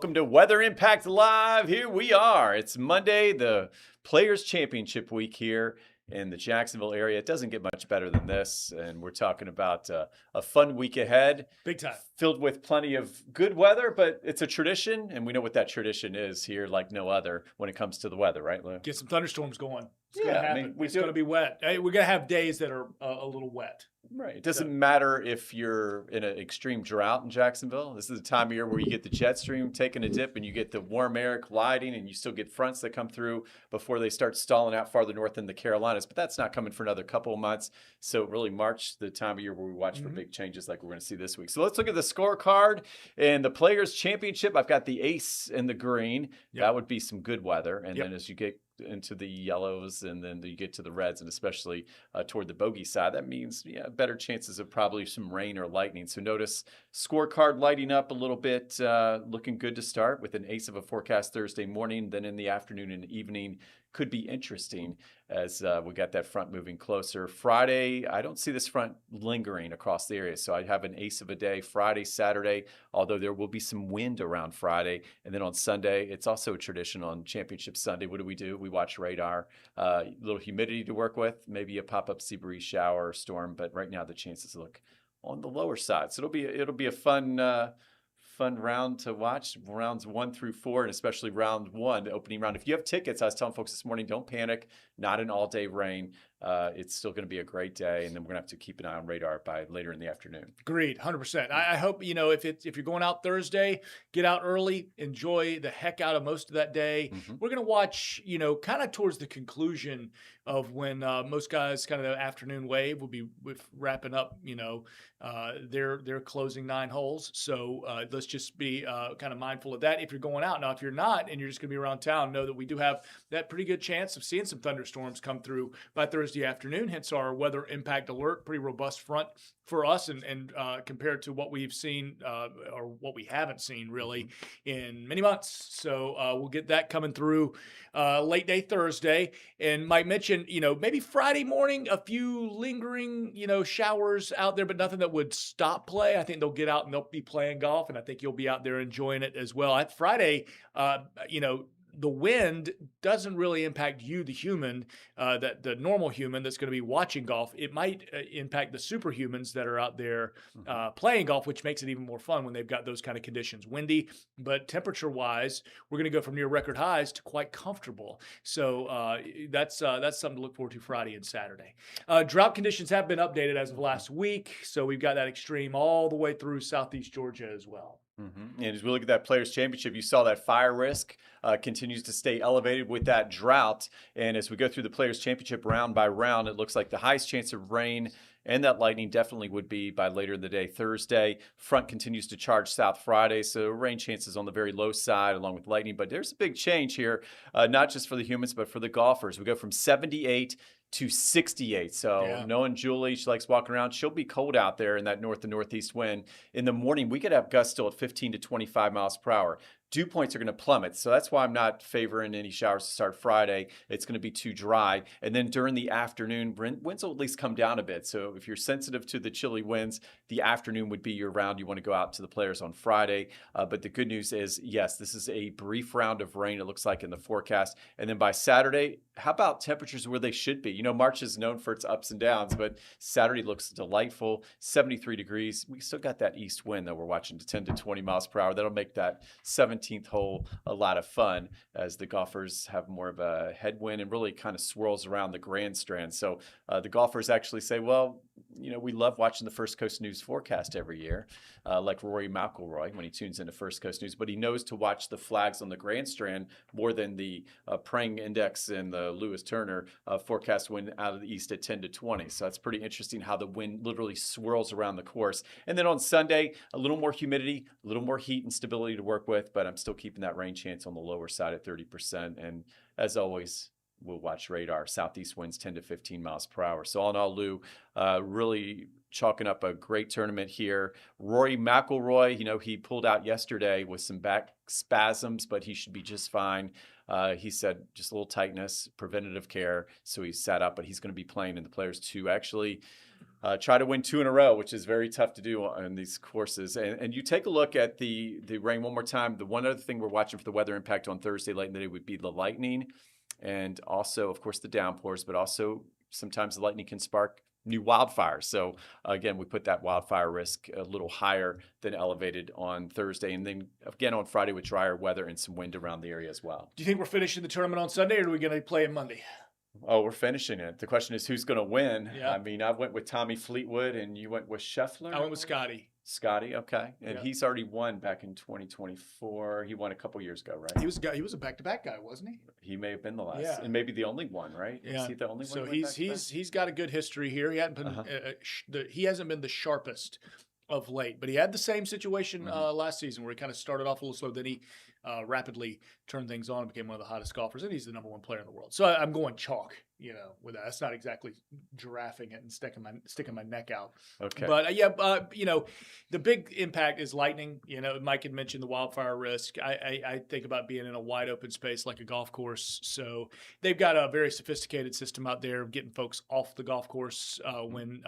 Welcome to Weather Impact Live. Here we are. It's Monday, the Players Championship week here in the Jacksonville area. It doesn't get much better than this, and we're talking about a fun week ahead. Big time. Filled with plenty of good weather, but it's a tradition, and we know what that tradition is here like no other when it comes to the weather, right, Lou? Get some thunderstorms going. It's Yeah, going to I happen. mean, It's going to be wet. Hey, we're going to have days that are a little wet. Right. It doesn't matter if you're in an extreme drought in Jacksonville. This is the time of year where you get the jet stream taking a dip and you get the warm air colliding, and you still get fronts that come through before they start stalling out farther north in the Carolinas. But that's not coming for another couple of months. So really March, the time of year where we watch for big changes like we're going to see this week. So let's look at the scorecard in the Players Championship. I've got the ace in the green. Yep. That would be some good weather. And then as you get into the yellows and then you get to the reds, and especially toward the bogey side, that means better chances of probably some rain or lightning. So notice scorecard lighting up a little bit, looking good to start with an ace of a forecast Thursday morning. Then in the afternoon and evening could be interesting as we got that front moving closer. Friday, I don't see this front lingering across the area, so I have an ace of a day Friday, Saturday, although there will be some wind around Friday. And then on Sunday, it's also a tradition on Championship Sunday. What do? We watch radar, a little humidity to work with, maybe a pop-up sea breeze shower or storm, but right now the chances look on the lower side. So it'll be a fun round to watch, rounds 1 through 4, and especially round 1, the opening round. If you have tickets, I was telling folks this morning, don't panic. Not an all-day rain. It's still going to be a great day, and then we're going to have to keep an eye on radar by later in the afternoon. Agreed, 100%. I hope, if you're going out Thursday, get out early, enjoy the heck out of most of that day. We're going to watch, kind of towards the conclusion of when most guys, kind of the afternoon wave will be wrapping up, their closing 9 holes. So let's just be kind of mindful of that if you're going out. Now, if you're not and you're just going to be around town, know that we do have that pretty good chance of seeing some thunderstorms come through by Thursday afternoon, hence our weather impact alert. Pretty robust front for us, and compared to what we've seen or what we haven't seen really in many months. So we'll get that coming through late day Thursday. And Mike mentioned, maybe Friday morning, a few lingering, showers out there, but nothing that would stop play. I think they'll get out and they'll be playing golf, and I think you'll be out there enjoying it as well. Friday, the wind doesn't really impact you, the human, that the normal human that's going to be watching golf. It might impact the superhumans that are out there playing golf, which makes it even more fun when they've got those kind of conditions. Windy, but temperature-wise, we're going to go from near record highs to quite comfortable. So that's something to look forward to Friday and Saturday. Drought conditions have been updated as of last week, so we've got that extreme all the way through southeast Georgia as well. And as we look at that Players Championship, you saw that fire risk continues to stay elevated with that drought. And as we go through the Players Championship round by round, it looks like the highest chance of rain and that lightning definitely would be by later in the day Thursday. Front continues to charge south Friday, so rain chances on the very low side along with lightning. But there's a big change here, not just for the humans, but for the golfers. We go from 78 to 68. So knowing Julie, she likes walking around. She'll be cold out there in that north to northeast wind. In the morning, we could have gusts still at 15 to 25 miles per hour. Dew points are going to plummet. So that's why I'm not favoring any showers to start Friday. It's going to be too dry. And then during the afternoon, winds will at least come down a bit. So if you're sensitive to the chilly winds, the afternoon would be your round. You want to go out to the Players on Friday. But the good news is, yes, this is a brief round of rain, it looks like in the forecast. And then by Saturday, how about temperatures where they should be? March is known for its ups and downs, but Saturday looks delightful, 73 degrees. We still got that east wind, though. We're watching to 10 to 20 miles per hour. That'll make that 17th hole a lot of fun as the golfers have more of a headwind and really kind of swirls around the Grand Strand. So the golfers actually say, well, we love watching the First Coast News forecast every year, like Rory McIlroy when he tunes into First Coast News, but he knows to watch the flags on the Grand Strand more than the Prang Index and the Lewis Turner forecast wind out of the east at 10 to 20. So that's pretty interesting how the wind literally swirls around the course. And then on Sunday, a little more humidity, a little more heat and stability to work with, but I'm still keeping that rain chance on the lower side at 30%. And as always, we'll watch radar. Southeast winds 10 to 15 miles per hour. So all in all, Lou, really chalking up a great tournament here. Rory McIlroy, he pulled out yesterday with some back spasms, but he should be just fine. He said just a little tightness, preventative care. So he sat up, but he's going to be playing in the Players to actually try to win 2 in a row, which is very tough to do on these courses. And you take a look at the rain one more time. The one other thing we're watching for the weather impact on Thursday late in the day would be the lightning, and also, of course, the downpours, but also sometimes the lightning can spark new wildfires. So again, we put that wildfire risk a little higher than elevated on Thursday. And then again on Friday with drier weather and some wind around the area as well. Do you think we're finishing the tournament on Sunday, or are we going to play it Monday? Oh, we're finishing it. The question is who's going to win. Yeah. I mean, I went with Tommy Fleetwood and you went with Scheffler. I went with Scotty. Scotty, okay. And Yeah. he's already won back in 2024. He won a couple years ago, right? He was a back-to-back guy, wasn't he? He may have been the last, Yeah. and maybe the only one, right? Yeah. Is he the only one? So who went back-to-back? he's got a good history here. He hadn't been he hasn't been the sharpest of late, but he had the same situation last season where he kind of started off a little slow, then he rapidly turned things on and became one of the hottest golfers, and he's the #1 player in the world. So I'm going chalk, with that. That's not exactly giraffing it and sticking my neck out. Okay. But the big impact is lightning. Mike had mentioned the wildfire risk. I think about being in a wide open space like a golf course. So they've got a very sophisticated system out there of getting folks off the golf course when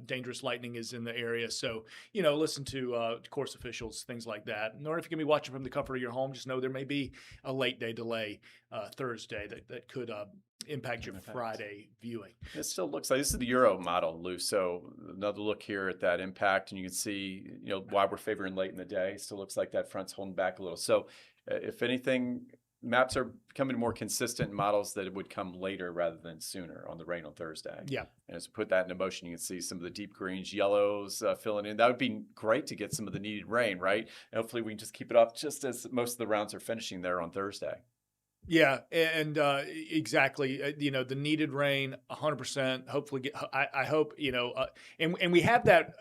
dangerous lightning is in the area. So listen to course officials, things like that. Or if you're gonna be watching from the comfort of your home, just know there may be a late day delay Thursday that could impact your Friday viewing. It still looks like this is the Euro model, Lou. So another look here at that impact, and you can see, why we're favoring late in the day. It still looks like that front's holding back a little. So if anything, maps are becoming more consistent models that it would come later rather than sooner on the rain on Thursday. Yeah. And as we put that into motion, you can see some of the deep greens, yellows filling in. That would be great to get some of the needed rain, right? And hopefully we can just keep it up just as most of the rounds are finishing there on Thursday. Yeah, and exactly. The needed rain, 100%. Hopefully, I hope and we have that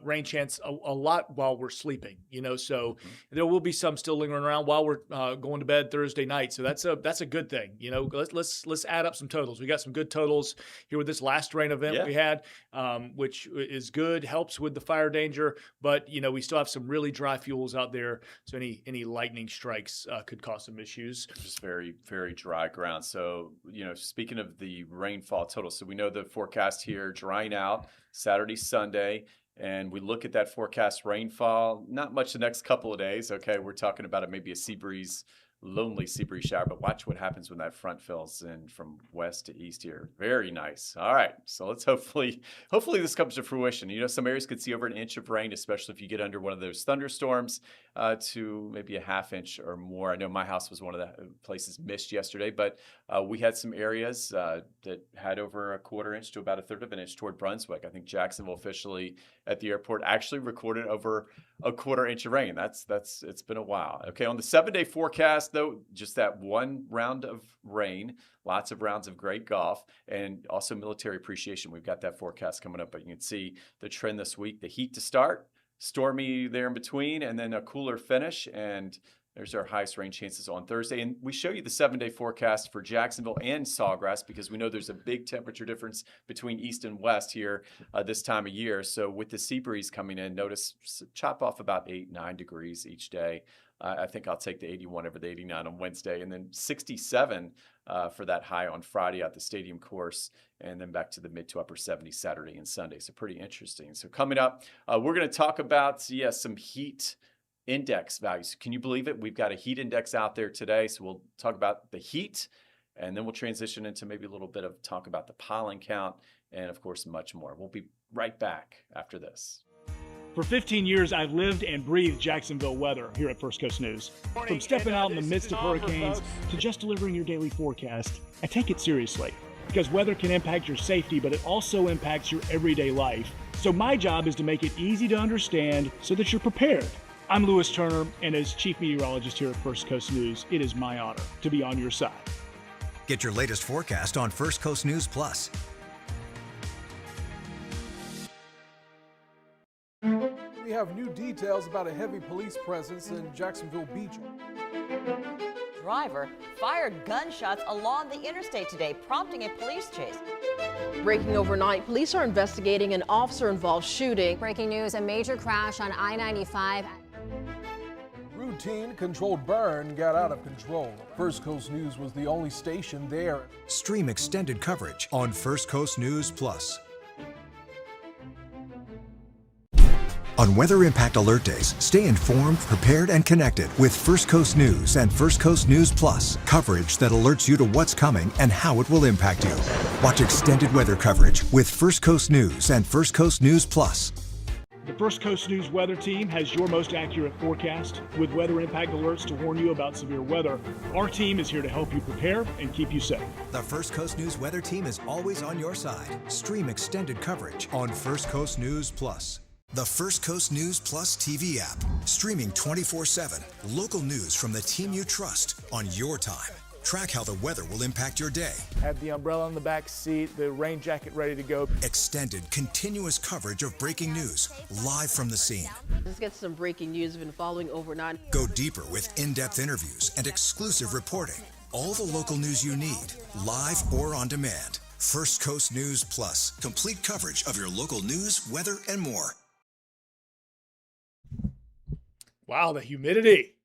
rain chance a lot while we're sleeping. So there will be some still lingering around while we're going to bed Thursday night. So that's a good thing. Let's add up some totals. We got some good totals here with this last rain event we had, which is good. Helps with the fire danger, but we still have some really dry fuels out there. So any lightning strikes could cause some issues. Just very, very dry ground. So, speaking of the rainfall total, so we know the forecast here drying out Saturday, Sunday, and we look at that forecast rainfall, not much the next couple of days. Okay. We're talking about maybe a sea breeze, lonely sea breeze shower, but watch what happens when that front fills in from west to east here. Very nice. All right. So let's hopefully this comes to fruition. Some areas could see over an inch of rain, especially if you get under one of those thunderstorms, to maybe a half inch or more. I know my house was one of the places missed yesterday, but we had some areas that had over a quarter inch to about a third of an inch toward Brunswick. I think Jacksonville officially at the airport actually recorded over a quarter inch of rain. It's been a while. Okay, on the 7-day forecast though, just that one round of rain, lots of rounds of great golf, and also military appreciation. We've got that forecast coming up, but you can see the trend this week. The heat to start, stormy there in between, and then a cooler finish, and there's our highest rain chances on Thursday. And we show you the 7-day forecast for Jacksonville and Sawgrass because we know there's a big temperature difference between east and west here this time of year. So with the sea breeze coming in, notice chop off about 8-9 degrees each day. I think I'll take the 81 over the 89 on Wednesday, and then 67 for that high on Friday at the stadium course, and then back to the mid to upper 70s Saturday and Sunday. So pretty interesting. So coming up, we're going to talk about some heat index values. Can you believe it? We've got a heat index out there today. So we'll talk about the heat, and then we'll transition into maybe a little bit of talk about the pollen count, and of course, much more. We'll be right back after this. For 15 years, I've lived and breathed Jacksonville weather here at First Coast News. From stepping out in the midst of hurricanes to just delivering your daily forecast, I take it seriously because weather can impact your safety, but it also impacts your everyday life. So my job is to make it easy to understand so that you're prepared. I'm Lewis Turner, and as Chief Meteorologist here at First Coast News, it is my honor to be on your side. Get your latest forecast on First Coast News Plus. We have new details about a heavy police presence in Jacksonville Beach. Driver fired gunshots along the interstate today, prompting a police chase. Breaking overnight, police are investigating an officer-involved shooting. Breaking news, a major crash on I-95. Routine controlled burn got out of control. First Coast News was the only station there. Stream extended coverage on First Coast News Plus. On Weather Impact Alert Days, stay informed, prepared, and connected with First Coast News and First Coast News Plus. Coverage that alerts you to what's coming and how it will impact you. Watch extended weather coverage with First Coast News and First Coast News Plus. The First Coast News weather team has your most accurate forecast with weather impact alerts to warn you about severe weather. Our team is here to help you prepare and keep you safe. The First Coast News weather team is always on your side. Stream extended coverage on First Coast News Plus. The First Coast News Plus TV app. Streaming 24/7. Local news from the team you trust on your time. Track how the weather will impact your day. Have the umbrella in the back seat, the rain jacket ready to go. Extended, continuous coverage of breaking news, live from the scene. Let's get some breaking news we've been following overnight. Go deeper with in-depth interviews and exclusive reporting. All the local news you need, live or on demand. First Coast News Plus. Complete coverage of your local news, weather, and more. Wow, the humidity.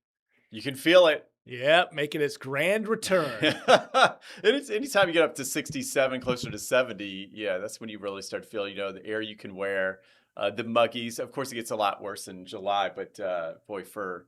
You can feel it. Yeah, making its grand return. And it's anytime you get up to 67, closer to 70, yeah, that's when you really start to feel, the air you can wear, the muggies. Of course, it gets a lot worse in July, but boy, for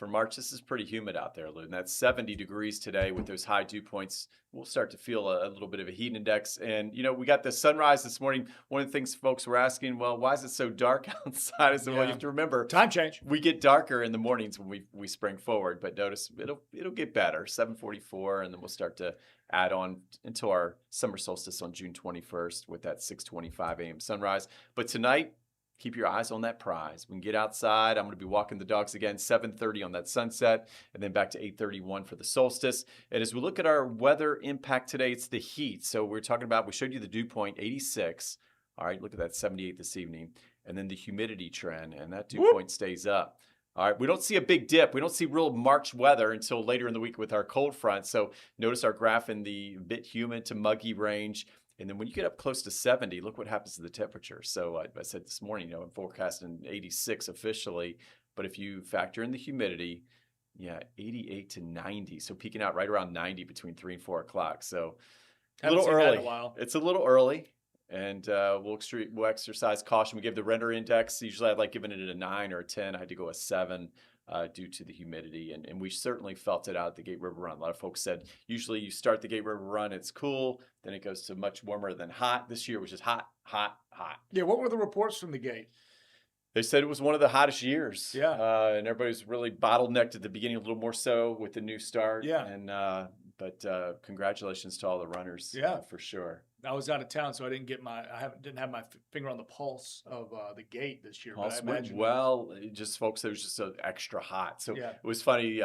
March, this is pretty humid out there, Lou. And that's 70 degrees today with those high dew points. We'll start to feel a little bit of a heat index. And, we got the sunrise this morning. One of the things folks were asking, well, why is it so dark outside? I said, well, you have to remember. Time change. We get darker in the mornings when we spring forward. But notice it'll get better, 7:44, and then we'll start to add on until our summer solstice on June 21st with that 6:25 a.m. sunrise. But tonight, keep your eyes on that prize. We can get outside. I'm going to be walking the dogs again, 7:30 on that sunset, and then back to 8:31 for the solstice. And as we look at our weather impact today, it's the heat. So we showed you the dew point, 86. All right, look at that, 78 this evening. And then the humidity trend, and that dew point stays up. All right, we don't see a big dip. We don't see real March weather until later in the week with our cold front. So notice our graph in the bit humid to muggy range. And then when you get up close to 70, look what happens to the temperature. So I said this morning, I'm forecasting 86 officially, but if you factor in the humidity, 88 to 90. So peaking out right around 90 between 3 and 4 o'clock. So a little early. It's a little early, and we'll exercise caution. We give the render index. Usually I'd like giving it a 9 or a 10. I had to go a 7. Due to the humidity, and we certainly felt it out at the Gate River Run. A lot of folks said usually you start the Gate River Run, it's cool, then it goes to much warmer than hot. This year was just hot, hot, hot. Yeah, what were the reports from the Gate? They said it was one of the hottest years. Yeah. And everybody's really bottlenecked at the beginning, a little more so with the new start. Yeah. And but congratulations to all the runners. Yeah, for sure. I was out of town, so I didn't have my finger on the pulse of the Gate this year. Pulse went well. Just folks, it was just so extra hot. So yeah. It was funny.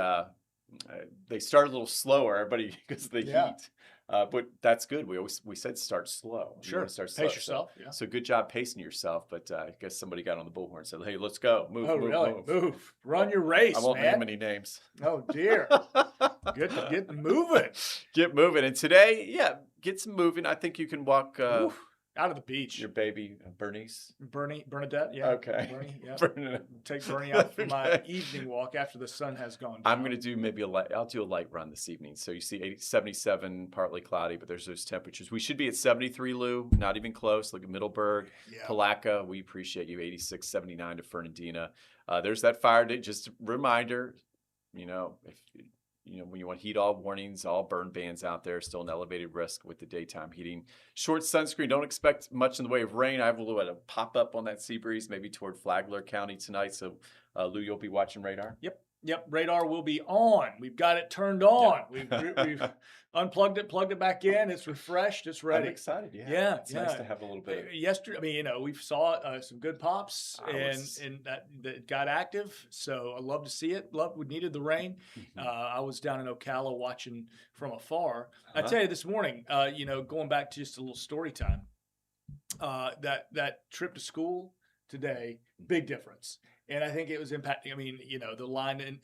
They started a little slower, everybody, because of the heat. But that's good. We said start slow. Sure. Start slow. Pace yourself. So, so good job pacing yourself. But I guess somebody got on the bullhorn and said, "Hey, let's go. Move. Oh, move, really? Move. Run your race. I won't man. name any names. Oh dear. Get moving. Get moving. And today, get some moving. I think you can walk out of the beach. Your baby, Bernadette. Yeah. Okay. Bernie, yeah. Bernadette. Take Bernie out for my evening walk after the sun has gone down. I'm going to do I'll do a light run this evening. So you see 77, partly cloudy, but there's those temperatures. We should be at 73, Lou, not even close. Look at Middleburg, Palatka. We appreciate you. 86, 79 to Fernandina. There's that fire day. Just a reminder, if when you want heat all warnings, all burn bans out there, still an elevated risk with the daytime heating. Short sunscreen, don't expect much in the way of rain. I have a little bit of pop up on that sea breeze, maybe toward Flagler County tonight. So, Lou, you'll be watching radar? Yep. Radar will be on. We've got it turned on. We've unplugged it, plugged it back in. It's refreshed. It's ready. I'm excited. Yeah. It's nice to have a little bit. Yesterday, we saw some good pops and that got active. So I love to see it. We needed the rain. Mm-hmm. I was down in Ocala watching from afar. I tell you, this morning, going back to just a little story time, that trip to school today, big difference. And I think it was impacting. The line and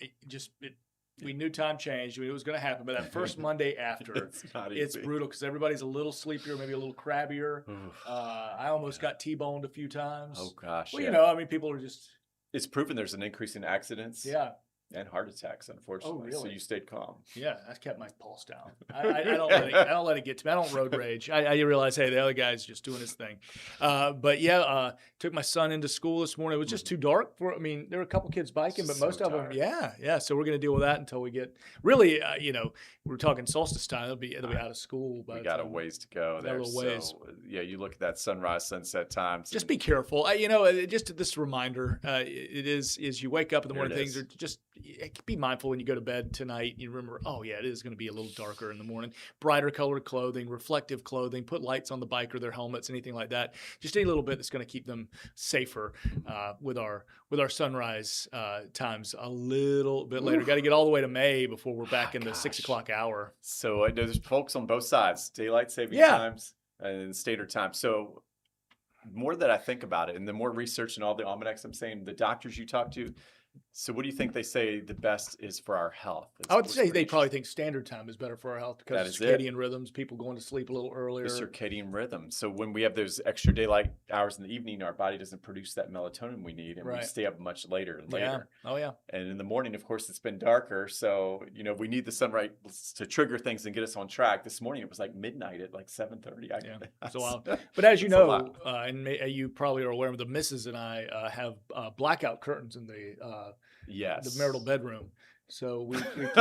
we knew time changed. It was going to happen, but that first Monday after, it's brutal because everybody's a little sleepier, maybe a little crabbier. I almost got T-boned a few times. Oh gosh. Well, people are just. It's proven there's an increase in accidents. Yeah. And heart attacks, unfortunately. So really? you stayed calm. Yeah, I kept my pulse down. I don't let it get to me. I don't road rage. I realize, hey, the other guy's just doing his thing. But yeah, took my son into school this morning. It was just too dark for. I mean, there were a couple kids biking, but So most of them, dark. yeah. So we're gonna deal with that until we get really, we're talking solstice time. It'll be out of school. We got a ways to go there. a little ways. So yeah, you look at that sunrise, sunset times. Just be careful. Just this reminder. It is you wake up in the Here it morning, things is. are just be mindful when you go to bed tonight. You remember, oh yeah, it is going to be a little darker in the morning. Brighter colored clothing, reflective clothing. Put lights on the bike or their helmets, anything like that. Just any little bit that's going to keep them safer with our sunrise times a little bit later. Got to get all the way to May before we're back in the 6 o'clock hour. So there's folks on both sides, daylight saving Yeah. times and standard time. So more that I think about it, and the more research and all the almanacs I'm saying, the doctors you talk to, so what do you think they say the best is for our health? I would say they probably think standard time is better for our health because That of is it. circadian rhythms, people going to sleep a little earlier. The circadian rhythm. So when we have those extra daylight hours in the evening, our body doesn't produce that melatonin we need, and we Right. stay up much later and Yeah. later. Oh yeah. And in the morning, of course, it's been darker. So, we need the sunlight to trigger things and get us on track. This morning, it was like midnight at like 7:30. Yeah, it's a while. But as you It's a know, lot. you probably are aware, the missus and I have blackout curtains in the Yes. marital bedroom, so we keep it.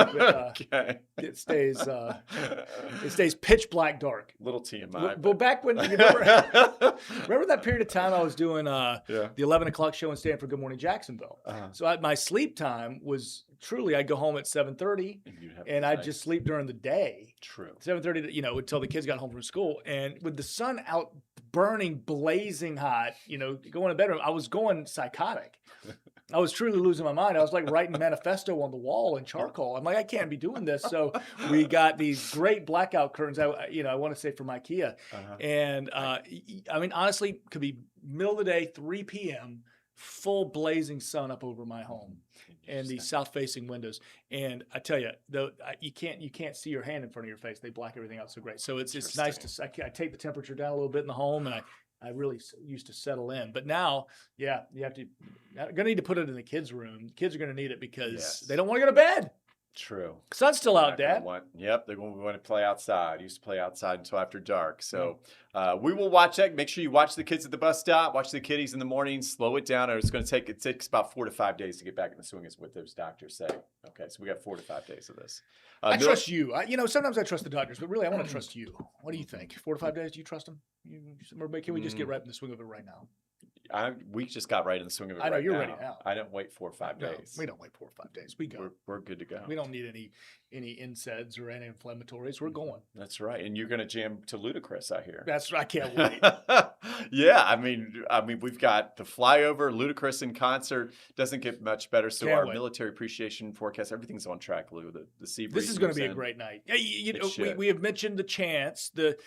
Okay. It stays pitch black dark. Little TMI. Well, back when you remember that period of time I was doing Yeah. the 11 o'clock show in Stanford Good Morning Jacksonville. Uh-huh. So my sleep time was truly I'd go home at 7:30 you'd have and a I'd nice- just sleep during the day. True. 7:30, until the kids got home from school, and with the sun out burning, blazing hot, going to bedroom, I was going psychotic. I was truly losing my mind. I was like writing manifesto on the wall in charcoal. I'm like, I can't be doing this. So we got these great blackout curtains. I want to say from IKEA, Uh-huh. and honestly, could be middle of the day, 3 p.m. full blazing sun up over my home. And these south-facing windows, and I tell you, you can't see your hand in front of your face. They black everything out so great. So it's nice to I take the temperature down a little bit in the home, and I really used to settle in. But now, yeah, you have to. I'm gonna need to put it in the kids' room. The kids are gonna need it because they don't want to go to bed. True. Sun's still out, They're Dad. they're going to want to play outside. Used to play outside until after dark. So we will watch that. Make sure you watch the kids at the bus stop. Watch the kiddies in the morning. Slow it down. Or it takes about 4 to 5 days to get back in the swing, is what those doctors say. Okay, so we got 4 to 5 days of this. I trust you. Sometimes I trust the doctors, but really, I want to trust you. What do you think? 4 to 5 days? Do you trust them? Or can we just get right in the swing of it right now? We just got right in the swing of it. I know right you're now. ready now. I don't wait 4 or 5 No, days. we don't wait 4 or 5 days. We go. We're good to go. We don't need any NSAIDs or anti-inflammatories. We're going. That's right. And you're going to jam to Ludacris, I hear. I can't wait. Yeah, I mean, we've got the flyover, Ludacris in concert. Doesn't get much better. So Can't our wait. military appreciation forecast, everything's on track, Lou. The sea breeze. This is going to moves be a in. great night. It should. We have mentioned the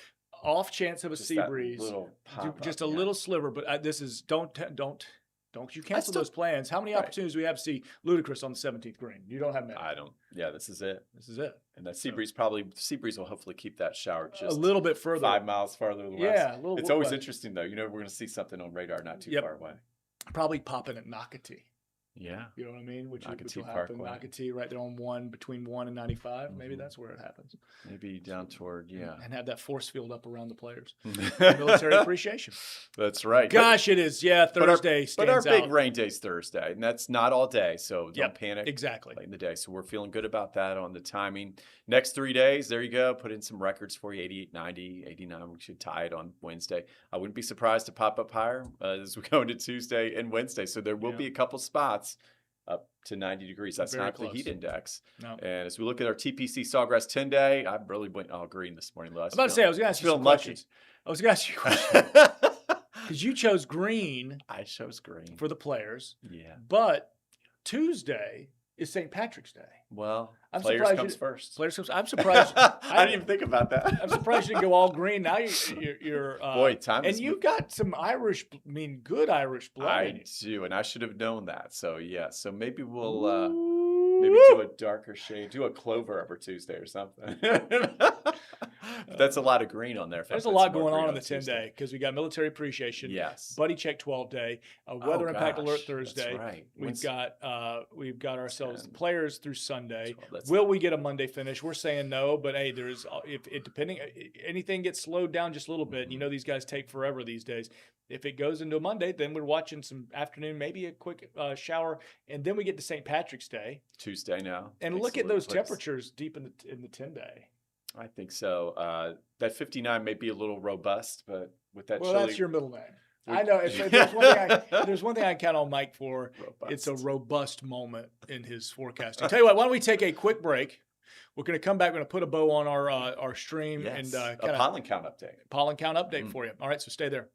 off chance of a Just sea that breeze, little pop-up, just a yeah. little sliver. But this is don't you cancel still- those plans. How many Right. opportunities do we have to see Ludacris on the 17th green? You don't have many. I don't. Yeah, this is it. This is it. And that sea breeze will hopefully keep that shower just A little bit further. 5 miles farther west. Yeah, a little It's bit always west. interesting though. We're going to see something on radar not too Yep. far away. Probably popping at Nocatee. Yeah. You know what I mean? Which Nocatee will happen. Parkway. Nocatee, right there on between 1 and 95. Maybe that's where it happens. Maybe down toward And have that force field up around the players. Military appreciation. That's right. Gosh, it is. Yeah, Thursday But our stands big out. rain day's Thursday, and that's not all day, so don't Yep, panic. exactly. Late in the day, so we're feeling good about that on the timing. Next 3 days, there you go. Put in some records for you: 88, 90, 89. We should tie it on Wednesday. I wouldn't be surprised to pop up higher as we go into Tuesday and Wednesday. So there will be a couple spots up to 90 degrees. That's Very not close. the heat index. No. And as we look at our TPC-Sawgrass 10-day, I really went all green this morning, Lou. I was about to say, I was going to ask you some feeling lucky. questions. I was going to ask you a question. Because you chose green I chose green. for the players, Yeah. but Tuesday is St. Patrick's Day. Well, I'm players surprised comes you- first. Players comes. I'm surprised. I didn't even think about that. I'm surprised you didn't go all green. Now you're Boy, time and is you've got some Irish. Good Irish blood. in I you. do, and I should have known that. So yeah, so maybe we'll maybe do a darker shade, do a clover over Tuesday or something. That's a lot of green on there. There's a lot going on the 10-day because we got Military Appreciation, yes, Buddy Check 12-day, Weather Impact Alert Thursday. That's right. We've got ourselves 10, players through Sunday. 12, Will we get a Monday finish? We're saying no, but hey, there's if it depending anything gets slowed down just a little bit. You know these guys take forever these days. If it goes into a Monday, then we're watching some afternoon, maybe a quick shower, and then we get to St. Patrick's Day, Tuesday now. and look at those temperatures deep in the 10-day. I think so. That 59 may be a little robust, but with that Well, chilly, that's your middle name. I know. If there's one thing I count on Mike for, it's a robust moment in his forecasting. Tell you what, why don't we take a quick break? We're going to come back. We're going to put a bow on our stream and a pollen count update. For you. All right, so stay there.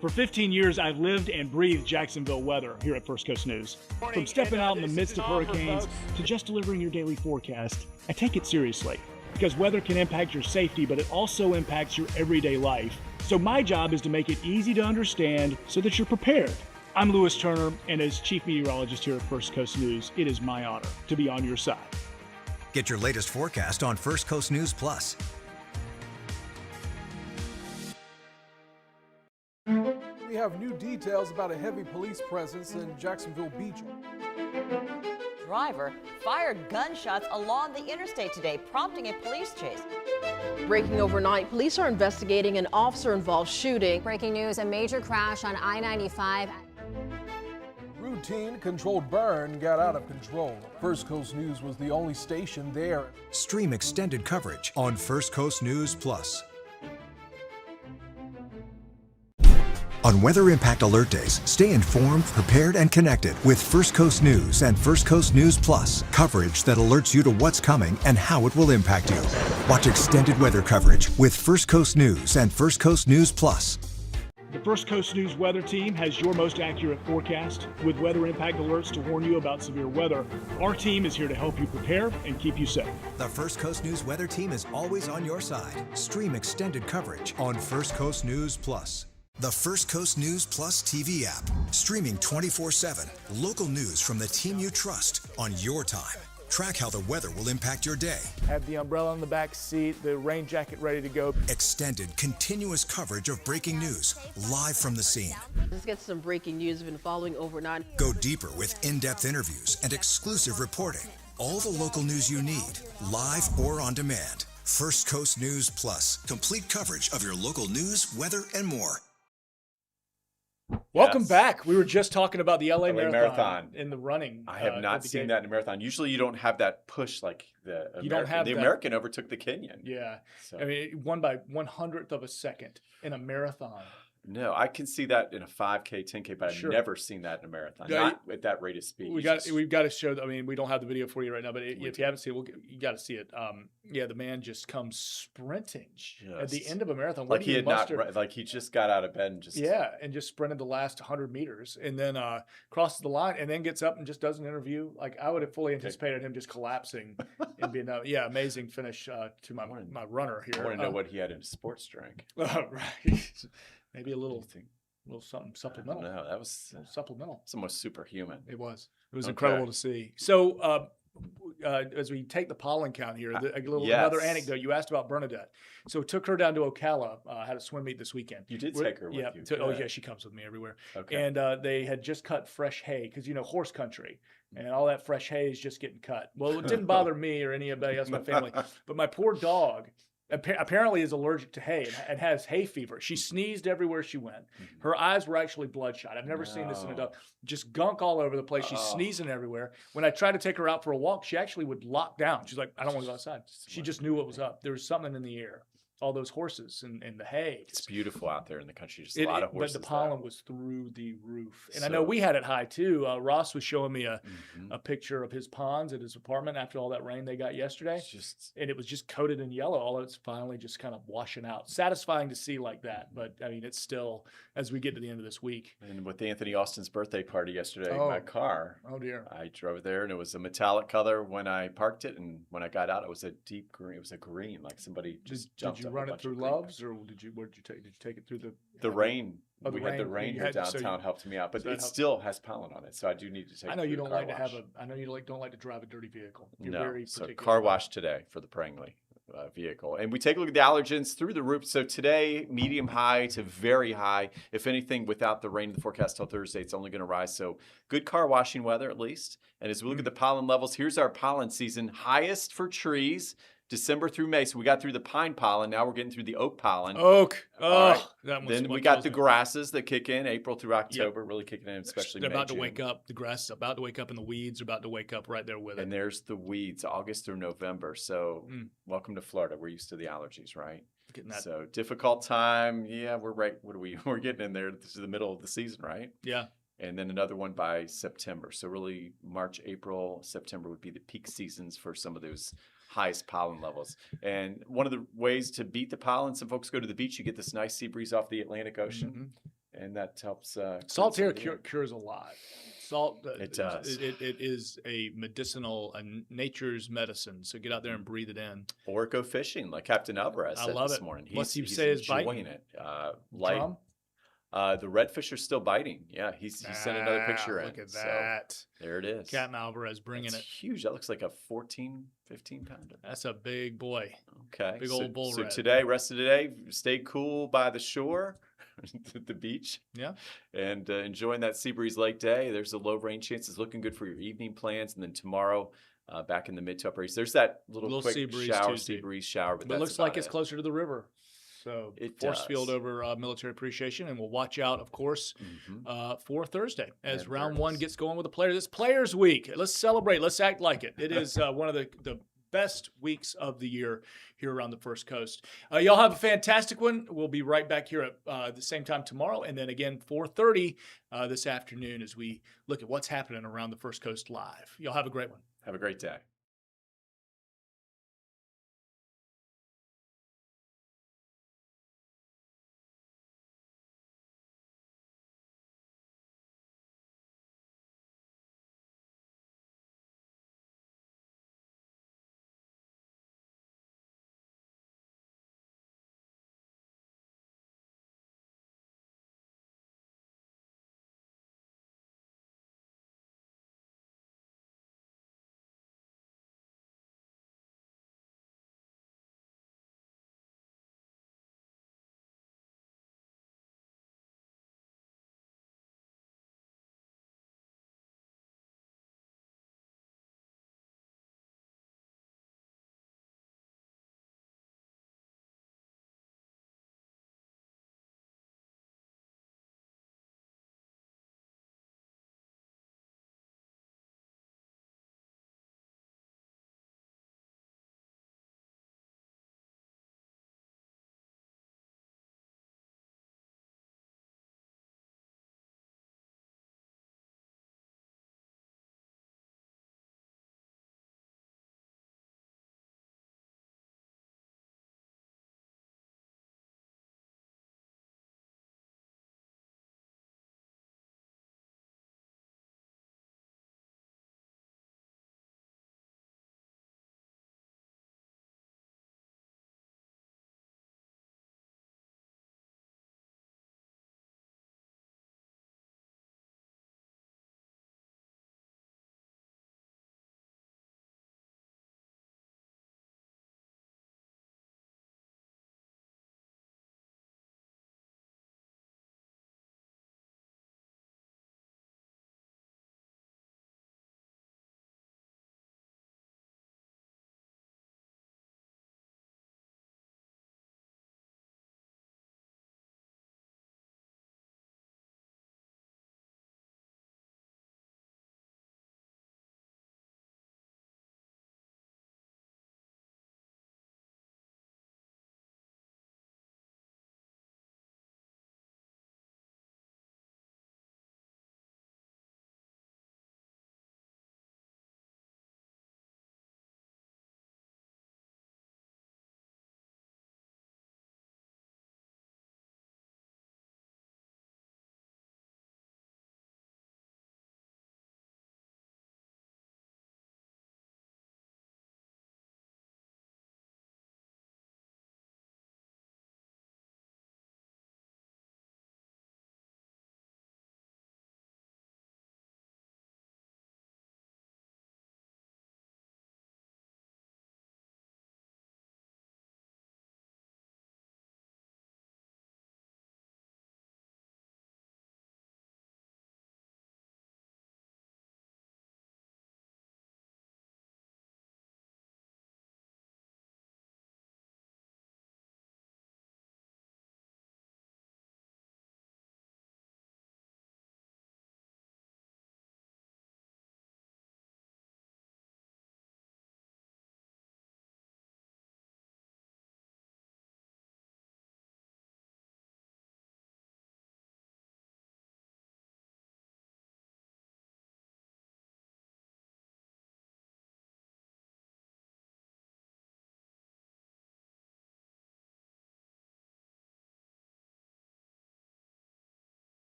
For 15 years, I've lived and breathed Jacksonville weather here at First Coast News. From stepping out in the midst of hurricanes to just delivering your daily forecast, I take it seriously because weather can impact your safety, but it also impacts your everyday life. So my job is to make it easy to understand so that you're prepared. I'm Lewis Turner, and as Chief Meteorologist here at First Coast News, it is my honor to be on your side. Get your latest forecast on First Coast News Plus. We have new details about a heavy police presence in Jacksonville Beach. Driver fired gunshots along the interstate today, prompting a police chase. Breaking overnight, police are investigating an officer-involved shooting. Breaking news, a major crash on I-95. Routine controlled burn got out of control. First Coast News was the only station there. Stream extended coverage on First Coast News Plus. On Weather Impact Alert Days, stay informed, prepared, and connected with First Coast News and First Coast News Plus. Coverage that alerts you to what's coming and how it will impact you. Watch extended weather coverage with First Coast News and First Coast News Plus. The First Coast News weather team has your most accurate forecast with weather impact alerts to warn you about severe weather. Our team is here to help you prepare and keep you safe. The First Coast News weather team is always on your side. Stream extended coverage on First Coast News Plus. The First Coast News Plus TV app, streaming 24/7. Local news from the team you trust on your time. Track how the weather will impact your day. Have the umbrella in the back seat, the rain jacket ready to go. Extended, continuous coverage of breaking news, live from the scene. Let's get some breaking news we've been following overnight. Go deeper with in-depth interviews and exclusive reporting. All the local news you need, live or on demand. First Coast News Plus, complete coverage of your local news, weather, and more. Welcome back. We were just talking about the LA Marathon in the running. I have not seen that in a marathon. Usually you don't have that push like the American. You don't have the that. American overtook the Kenyan. Yeah. So. I mean, it won by 1/100th of a second in a marathon. No, I can see that in a 5K, 10K, but I've never seen that in a marathon. Not at that rate of speed. We've got to show. I mean, we don't have the video for you right now, but if you haven't seen it, you got to see it. Yeah, the man just comes sprinting at the end of a marathon. Like he had like he just got out of bed and just and just sprinted the last 100 meters and then crosses the line and then gets up and just does an interview. Like I would have fully anticipated him just collapsing and being amazing finish to my runner here. I want to know what he had in his sports drink. Right. Maybe a little something supplemental. No, that was supplemental. It's almost superhuman. It was incredible to see. So as we take the pollen count here, another anecdote. You asked about Bernadette. So took her down to Ocala. Had a swim meet this weekend. You did take her with you. She comes with me everywhere. Okay. And they had just cut fresh hay because horse country. And all that fresh hay is just getting cut. Well, it didn't bother me or anybody else in my family. But my poor dog apparently is allergic to hay and has hay fever. She sneezed everywhere she went. Her eyes were actually bloodshot. I've never seen this in a dog. Just gunk all over the place. She's sneezing everywhere. When I tried to take her out for a walk, she actually would lock down. She's like, I don't want to go outside. She just knew what was up. There was something in the air. All those horses and the hay. It's beautiful out there in the country. Just a lot of horses. But the pollen was through the roof. And I know we had it high too. Ross was showing me a picture of his ponds at his apartment after all that rain they got yesterday. And it was just coated in yellow. All of it's finally just kind of washing out. Satisfying to see like that. But I mean, it's still, as we get to the end of this week. And with Anthony Austin's birthday party yesterday in my car. Oh dear. I drove there and it was a metallic color when I parked it. And when I got out, it was a deep green. It was a green, like somebody just jumped up. Run it through Loves, or did you take it through the rain? Oh, we had the rain here downtown helped me out, but it still has pollen on it, so I do need to take. I know you don't like to have I know you don't like to drive a dirty vehicle. You're very so particular. Car wash today for the Prangley. vehicle. And we take a look at the allergens through the roof. So today, medium high to very high. If anything, without the rain in the forecast till Thursday, it's only going to rise. So good car washing weather at least. And as we look at the pollen levels, here's our pollen season. Highest for trees, December through May. So we got through the pine pollen. Now we're getting through the oak pollen. Oak. Oh, right. Then we got the grasses that kick in April through October, really kicking in, especially They're May, about to June. wake up. The grass is about to wake up, and the weeds are about to wake up right there with it. And there's the weeds, August through November. So welcome to Florida. We're used to the allergies, right? Getting that. So difficult time. Yeah, we're right. What are we? We're getting in there. This is the middle of the season, right? Yeah. And then another one by September. So really March, April, September would be the peak seasons for some of those highest pollen levels. And one of the ways to beat the pollen, some folks go to the beach, you get this nice sea breeze off the Atlantic Ocean. And that helps. Salt air cures a lot. Salt, it does. It is a medicinal, nature's medicine. So get out there and breathe it in. Or go fishing, like Captain Alvarez said this morning. What's he say is biting? It. Light. The redfish are still biting. Yeah, he sent another picture in. Look at that. So there it is. Captain Alvarez bringing That's it. huge. That looks like a 14, 15 pounder. That's a big boy. Okay. Big old bull red. So today, rest of today, stay cool by the shore, at the beach. Yeah. And enjoying that sea breeze lake day. There's a low rain chance. It's looking good for your evening plans. And then tomorrow, back in the mid to upper east, there's that little quick sea breeze shower, Tuesday. sea breeze shower. But it looks like it's closer to the river. So it force does. field over military appreciation, and we'll watch out, of course, for Thursday as round one gets going with the players. It's Players Week. Let's celebrate. Let's act like it. It is one of the best weeks of the year here around the First Coast. Y'all have a fantastic one. We'll be right back here at the same time tomorrow, and then again 4:30 this afternoon as we look at what's happening around the First Coast live. Y'all have a great one. Have a great day.